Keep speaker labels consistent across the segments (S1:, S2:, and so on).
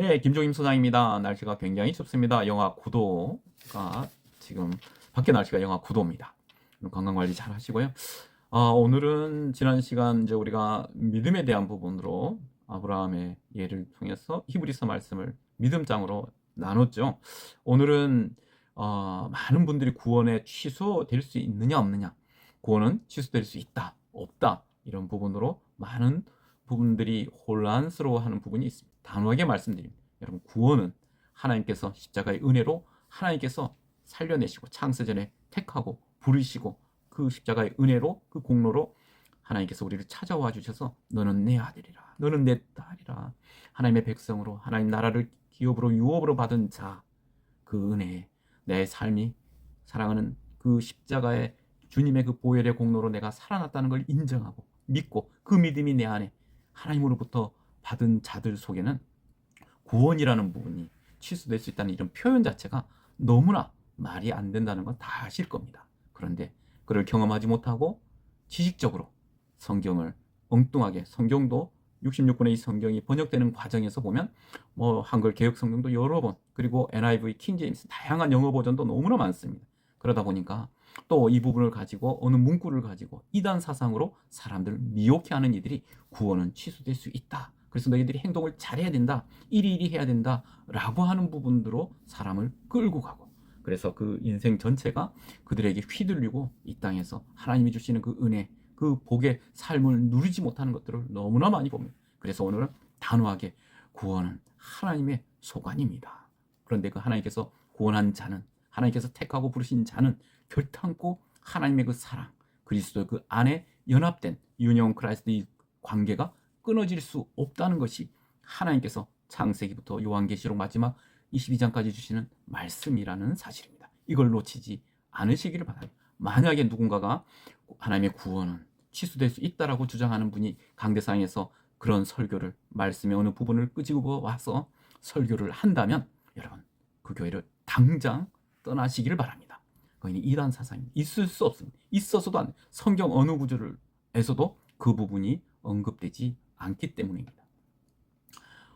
S1: 네, 김종임 소장입니다. 날씨가 굉장히 춥습니다. 영하 9도가 지금 밖에 날씨가 영하 9도입니다. 건강 관리 잘 하시고요. 오늘은 지난 시간 이제 우리가 믿음에 대한 부분으로 아브라함의 예를 통해서 히브리서 말씀을 믿음장으로 나눴죠. 오늘은 많은 분들이 구원에 취소될 수 있느냐 없느냐, 구원은 취소될 수 있다 없다, 이런 부분으로 많은 부분들이 혼란스러워하는 부분이 있습니다. 단호하게 말씀드립니다. 여러분, 구원은 하나님께서 십자가의 은혜로 하나님께서 살려내시고 창세전에 택하고 부르시고 그 십자가의 은혜로 그 공로로 하나님께서 우리를 찾아와 주셔서 너는 내 아들이라, 너는 내 딸이라, 하나님의 백성으로 하나님 나라를 기업으로 유업으로 받은 자, 그 은혜에 내 삶이 사랑하는 그 십자가의 주님의 그 보혈의 공로로 내가 살아났다는 걸 인정하고 믿고 그 믿음이 내 안에 하나님으로부터 받은 자들 속에는 구원이라는 부분이 취소될 수 있다는 이런 표현 자체가 너무나 말이 안 된다는 건 다 아실 겁니다. 그런데 그를 경험하지 못하고 지식적으로 성경을 엉뚱하게, 성경도 66권의 이 성경이 번역되는 과정에서 보면 한글 개역 성경도 여러 번, 그리고 NIV, 킹제임스 다양한 영어 버전도 너무나 많습니다. 그러다 보니까 또 이 부분을 가지고 어느 문구를 가지고 이단 사상으로 사람들을 미혹해 하는 이들이 구원은 취소될 수 있다, 그래서 너희들이 행동을 잘해야 된다, 이리 해야 된다 라고 하는 부분으로 사람을 끌고 가고, 그래서 그 인생 전체가 그들에게 휘둘리고 이 땅에서 하나님이 주시는 그 은혜, 그 복의 삶을 누리지 못하는 것들을 너무나 많이 봅니다. 그래서 오늘은 단호하게 구원은 하나님의 소관입니다. 그런데 그 하나님께서 구원한 자는, 하나님께서 택하고 부르신 자는 결탄코 하나님의 그 사랑, 그리스도 그 안에 연합된 유니온 크라이스트 이 관계가 끊어질 수 없다는 것이 하나님께서 창세기부터 요한계시록 마지막 22장까지 주시는 말씀이라는 사실입니다. 이걸 놓치지 않으시기를 바랍니다. 만약에 누군가가 하나님의 구원은 취소될 수 있다라고 주장하는 분이 강대상에서 그런 설교를, 말씀의 어느 부분을 끄집어 와서 설교를 한다면 여러분, 그 교회를 당장 떠나시기를 바랍니다. 거기는 이단 사상이 있을 수 없습니다. 있어서도 안 돼. 성경 어느 구절에서도 그 부분이 언급되지 않기 때문입니다.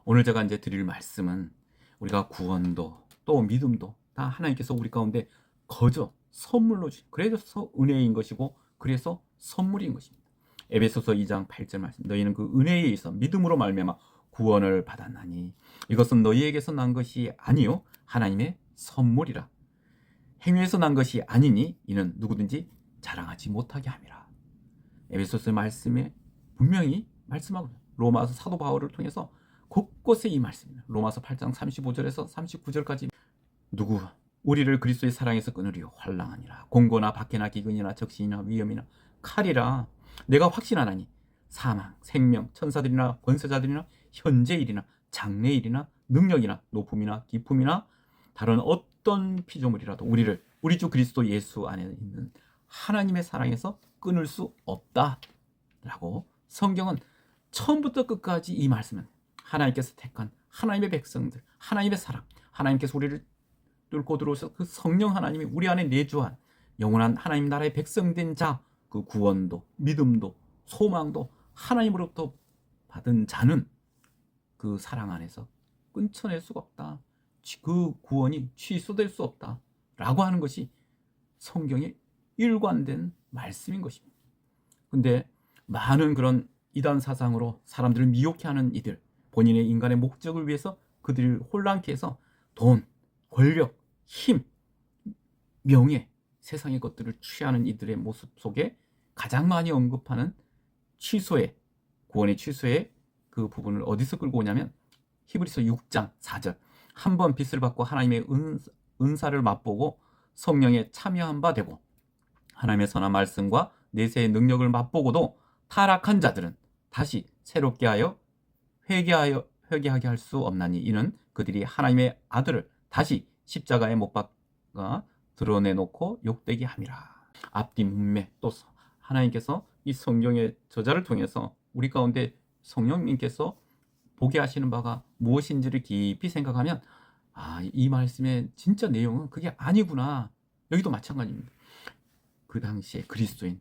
S1: 오늘 제가 이제 드릴 말씀은 우리가 구원도 또 믿음도 다 하나님께서 우리 가운데 거저 선물로 주신, 그래서 은혜인 것이고 그래서 선물인 것입니다. 에베소서 2장 8절 말씀, 너희는 그 은혜에 있어 믿음으로 말미암아 구원을 받았나니 이것은 너희에게서 난 것이 아니요 하나님의 선물이라. 행위에서 난 것이 아니니 이는 누구든지 자랑하지 못하게 함이라. 에베소서 말씀에 분명히 말씀하고, 로마서 사도 바울을 통해서 곳곳에 이 말씀입니다. 로마서 8장 35절에서 39절까지 누구 우리를 그리스도의 사랑에서 끊으리요 환난이나 공고나 박해나 기근이나 적신이나 위험이나 칼이라. 내가 확신하나니 사망, 생명, 천사들이나 권세자들이나 현재일이나 장래일이나 능력이나 높음이나 깊음이나 다른 어떤 피조물이라도 우리를 우리 주 그리스도 예수 안에 있는 하나님의 사랑에서 끊을 수 없다라고 성경은 처음부터 끝까지 이 말씀은 하나님께서 택한 하나님의 백성들, 하나님의 사랑, 하나님께서 우리를 뚫고 들어오셔서 그 성령 하나님이 우리 안에 내주한 영원한 하나님 나라의 백성된 자, 그 구원도 믿음도 소망도 하나님으로부터 받은 자는 그 사랑 안에서 끊쳐낼 수가 없다, 그 구원이 취소될 수 없다 라고 하는 것이 성경의 일관된 말씀인 것입니다. 근데 많은 그런 이단 사상으로 사람들을 미혹해 하는 이들, 본인의 인간의 목적을 위해서 그들을 혼란케 해서 돈, 권력, 힘, 명예, 세상의 것들을 취하는 이들의 모습 속에 가장 많이 언급하는 취소의, 구원의 취소의 그 부분을 어디서 끌고 오냐면 히브리서 6장 4절, 한 번 빚을 받고 하나님의 은사를 맛보고 성령에 참여한 바 되고 하나님의 선한 말씀과 내세의 능력을 맛보고도 타락한 자들은 다시 새롭게 하여 회개하게 할 수 없나니 이는 그들이 하나님의 아들을 다시 십자가에 못 박아 드러내놓고 욕되게 함이라. 앞뒤 문맥, 또 하나님께서 이 성경의 저자를 통해서 우리 가운데 성령님께서 보게 하시는 바가 무엇인지를 깊이 생각하면 이 말씀의 진짜 내용은 그게 아니구나. 여기도 마찬가지입니다. 그 당시에 그리스도인,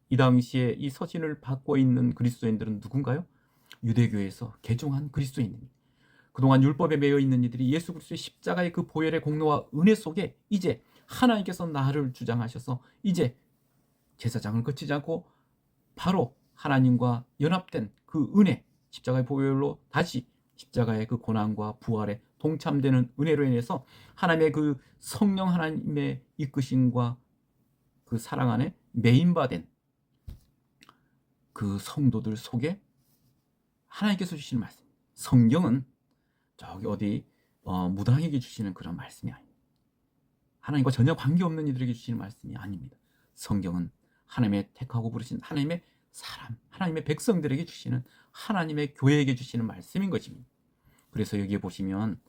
S1: 이 당시에 이 서신을 받고 있는 그리스도인들은 누군가요? 유대교에서 개종한 그리스도인입니다. 그동안 율법에 매여 있는 이들이 예수 그리스도의 십자가의 그 보혈의 공로와 은혜 속에 이제 하나님께서 나를 주장하셔서 이제 제사장을 거치지 않고 바로 하나님과 연합된 그 은혜, 십자가의 보혈로 다시 십자가의 그 고난과 부활에 동참되는 은혜로 인해서 하나님의 그 성령 하나님의 이끄심과 그 사랑 안에 매인바된 그 성도들 속에 하나님께서 주시는 말씀, 성경은 저기 어디 무당에게 주시는 그런 말씀이 아닙니다. 하나님과 전혀 관계없는 이들에게 주시는 말씀이 아닙니다. 성경은 하나님의 택하고 부르신 하나님의 사람, 하나님의 백성들에게 주시는 하나님의 교회에게 주시는 말씀인 것입니다. 그래서 여기에 보시면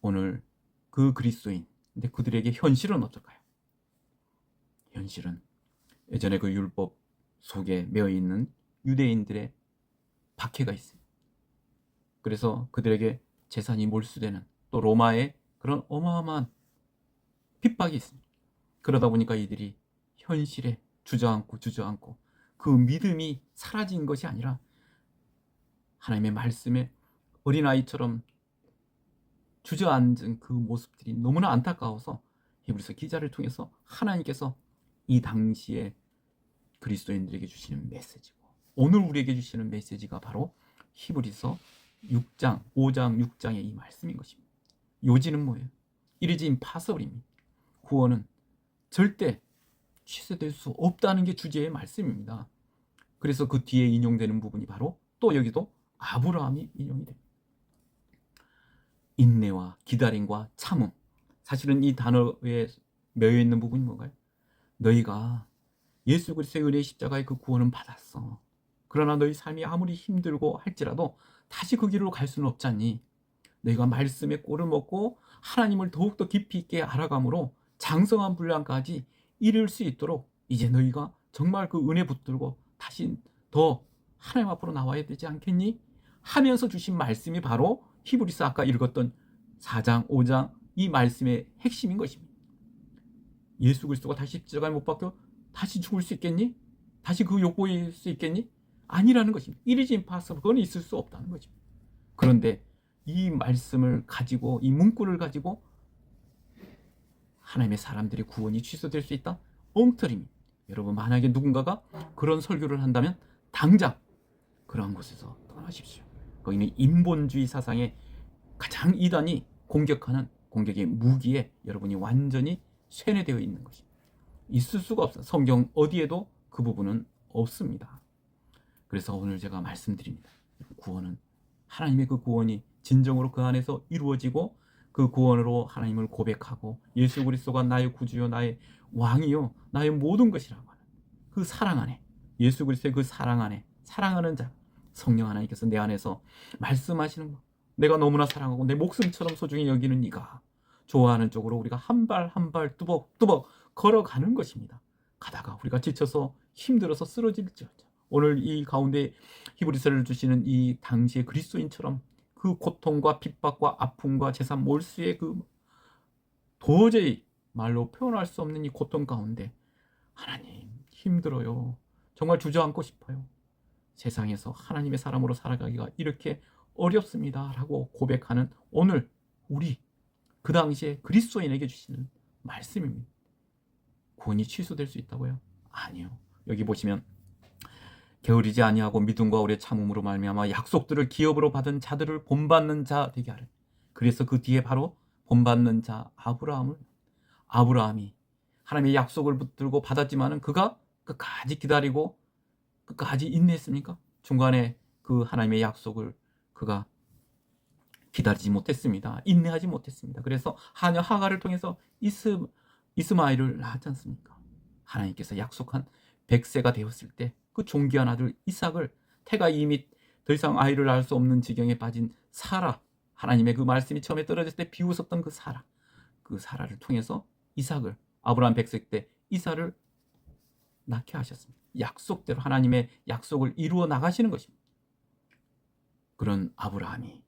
S1: 오늘 그 그리스도인, 근데 그들에게 현실은 어떨까요? 현실은 예전에 그 율법 속에 매여 있는 유대인들의 박해가 있어요. 그래서 그들에게 재산이 몰수되는, 또 로마의 그런 어마어마한 핍박이 있습니다. 그러다 보니까 이들이 현실에 주저앉고 그 믿음이 사라진 것이 아니라 하나님의 말씀에 어린아이처럼 주저앉은 그 모습들이 너무나 안타까워서 히브리서 기자를 통해서 하나님께서 이 당시에 그리스도인들에게 주시는 메시지고 오늘 우리에게 주시는 메시지가 바로 히브리서 6장, 5장, 6장의 이 말씀인 것입니다. 요지는 뭐예요? 이르지 임파서블입니다. 구원은 절대 취소될 수 없다는 게 주제의 말씀입니다. 그래서 그 뒤에 인용되는 부분이 바로 또 여기도 아브라함이 인용이 됩니다. 인내와 기다림과 참음. 사실은 이 단어에 매여 있는 부분이 뭔가요? 너희가 예수 그리스도의 은혜의 십자가의 그 구원은 받았어. 그러나 너희 삶이 아무리 힘들고 할지라도 다시 그 길로 갈 수는 없잖니. 너희가 말씀의 꼴을 먹고 하나님을 더욱더 깊이 있게 알아감으로 장성한 분량까지 이룰 수 있도록 이제 너희가 정말 그 은혜 붙들고 다시 더 하나님 앞으로 나와야 되지 않겠니? 하면서 주신 말씀이 바로 히브리서 아까 읽었던 4장, 5장 이 말씀의 핵심인 것입니다. 예수 그리스도가 다시 십자가에 못 박혀 다시 죽을 수 있겠니? 다시 그 욕보일 수 있겠니? 아니라는 것입니다. 이리지 임파서블, 그건 있을 수 없다는 것입니다. 그런데 이 말씀을 가지고, 이 문구를 가지고 하나님의 사람들의 구원이 취소될 수 있다? 엉터리입니다. 여러분, 만약에 누군가가 그런 설교를 한다면 당장 그러한 곳에서 떠나십시오. 거기는 인본주의 사상의 가장 이단이 공격하는 공격의 무기에 여러분이 완전히 쇠뇌되어 있는 것입니다. 있을 수가 없어요. 성경 어디에도 그 부분은 없습니다. 그래서 오늘 제가 말씀드립니다. 구원은 하나님의 그 구원이 진정으로 그 안에서 이루어지고 그 구원으로 하나님을 고백하고 예수 그리스도가 나의 구주요 나의 왕이요 나의 모든 것이라고 하는 그 사랑 안에, 예수 그리스도의 그 사랑 안에 사랑하는 자, 성령 하나님께서 내 안에서 말씀하시는 것, 내가 너무나 사랑하고 내 목숨처럼 소중히 여기는 네가 좋아하는 쪽으로 우리가 한 발 한 발 뚜벅뚜벅 걸어가는 것입니다. 가다가 우리가 지쳐서 힘들어서 쓰러질지어다. 오늘 이 가운데 히브리서를 주시는 이 당시의 그리스도인처럼 그 고통과 핍박과 아픔과 재산 몰수의 그 도저히 말로 표현할 수 없는 이 고통 가운데 하나님 힘들어요. 정말 주저앉고 싶어요. 세상에서 하나님의 사람으로 살아가기가 이렇게 어렵습니다. 라고 고백하는 오늘 우리 그 당시에 그리스도인에게 주시는 말씀입니다. 구원이 취소될 수 있다고요? 아니요. 여기 보시면 게으르지 아니하고 믿음과 오래 참음으로 말미암아 약속들을 기업으로 받은 자들을 본받는 자 되게 하려. 그래서 그 뒤에 바로 본받는 자 아브라함이 하나님의 약속을 붙들고 받았지만은 그가 끝까지 기다리고 끝까지 인내했습니까? 중간에 그 하나님의 약속을 그가 기다리지 못했습니다. 인내하지 못했습니다. 그래서 하녀 하가를 통해서 이스마엘을 낳았지 않습니까? 하나님께서 약속한 100세가 되었을 때 그 존귀한 아들 이삭을, 태가 이미 더 이상 아이를 낳을 수 없는 지경에 빠진 사라, 하나님의 그 말씀이 처음에 떨어졌을 때 비웃었던 그 사라를 통해서 이삭을, 아브라함 100세 때 이삭을 낳게 하셨습니다. 약속대로 하나님의 약속을 이루어 나가시는 것입니다. 그런 아브라함이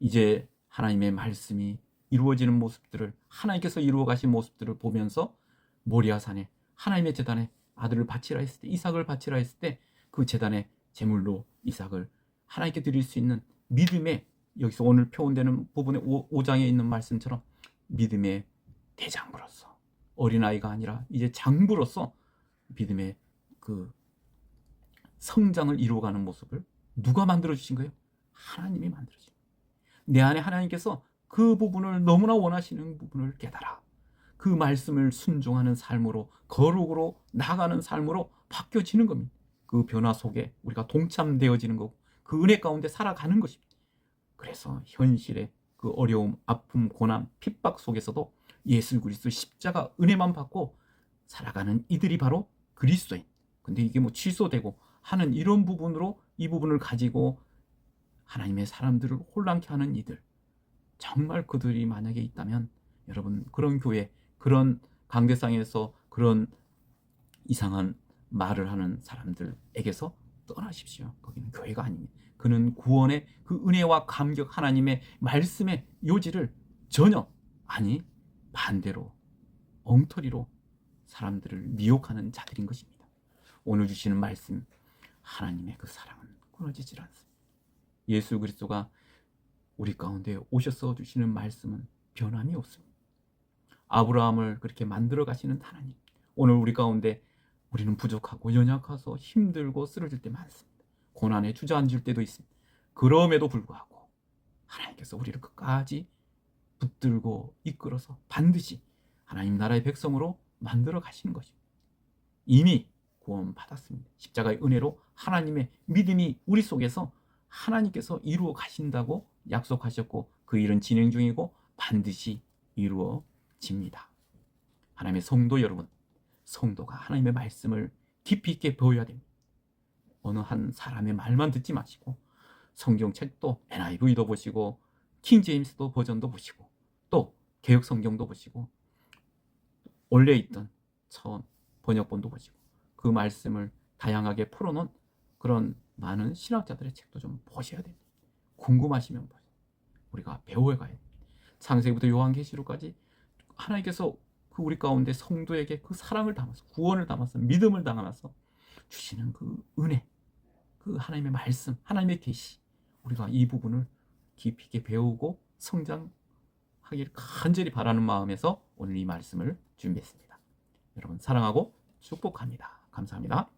S1: 이제 하나님의 말씀이 이루어지는 모습들을, 하나님께서 이루어 가신 모습들을 보면서 모리아산에 하나님의 제단에 아들을 바치라 했을 때, 이삭을 바치라 했을 때 그 제단의 제물로 이삭을 하나님께 드릴 수 있는 믿음의, 여기서 오늘 표현되는 부분의 5장에 있는 말씀처럼 믿음의 대장부로서, 어린아이가 아니라 이제 장부로서 믿음의 그 성장을 이루어가는 모습을 누가 만들어주신 거예요? 하나님이 만들어주신 거예요. 내 안에 하나님께서 그 부분을, 너무나 원하시는 부분을 깨달아 그 말씀을 순종하는 삶으로, 거룩으로 나가는 삶으로 바뀌어지는 겁니다. 그 변화 속에 우리가 동참되어지는 거고, 그 은혜 가운데 살아가는 것입니다. 그래서 현실의 그 어려움, 아픔, 고난, 핍박 속에서도 예수 그리스도 십자가 은혜만 받고 살아가는 이들이 바로 그리스도인. 근데 이게 뭐 취소되고 하는 이런 부분으로, 이 부분을 가지고 하나님의 사람들을 혼란케 하는 이들, 정말 그들이 만약에 있다면 여러분, 그런 교회, 그런 강대상에서 그런 이상한 말을 하는 사람들에게서 떠나십시오. 거기는 교회가 아닙니다. 그는 구원의 그 은혜와 감격, 하나님의 말씀의 요지를 전혀, 아니 반대로 엉터리로 사람들을 미혹하는 자들인 것입니다. 오늘 주시는 말씀, 하나님의 그 사랑은 끊어지질 않습니다. 예수 그리스도가 우리 가운데 오셔서 주시는 말씀은 변함이 없습니다. 아브라함을 그렇게 만들어 가시는 하나님, 오늘 우리 가운데 우리는 부족하고 연약해서 힘들고 쓰러질 때 많습니다. 고난에 주저앉을 때도 있습니다. 그럼에도 불구하고 하나님께서 우리를 끝까지 붙들고 이끌어서 반드시 하나님 나라의 백성으로 만들어 가시는 것입니다. 이미 구원 받았습니다. 십자가의 은혜로 하나님의 믿음이 우리 속에서 하나님께서 이루어 가신다고 약속하셨고, 그 일은 진행 중이고 반드시 이루어집니다. 하나님의 성도 여러분, 성도가 하나님의 말씀을 깊이 있게 배워야 됩니다. 어느 한 사람의 말만 듣지 마시고 성경책도 NIV도 보시고 킹제임스도 버전도 보시고 또 개역 성경도 보시고 원래 있던 처음 번역본도 보시고 그 말씀을 다양하게 풀어놓은 그런 많은 신학자들의 책도 좀 보셔야 됩니다. 궁금하시면 보세요. 우리가 배워가야 됩니다. 창세기부터 요한계시록까지 하나님께서 그 우리 가운데 성도에게 그 사랑을 담아서, 구원을 담아서, 믿음을 담아서 주시는 그 은혜, 그 하나님의 말씀, 하나님의 계시, 우리가 이 부분을 깊이 있게 배우고 성장하기를 간절히 바라는 마음에서 오늘 이 말씀을 준비했습니다. 여러분 사랑하고 축복합니다. 감사합니다.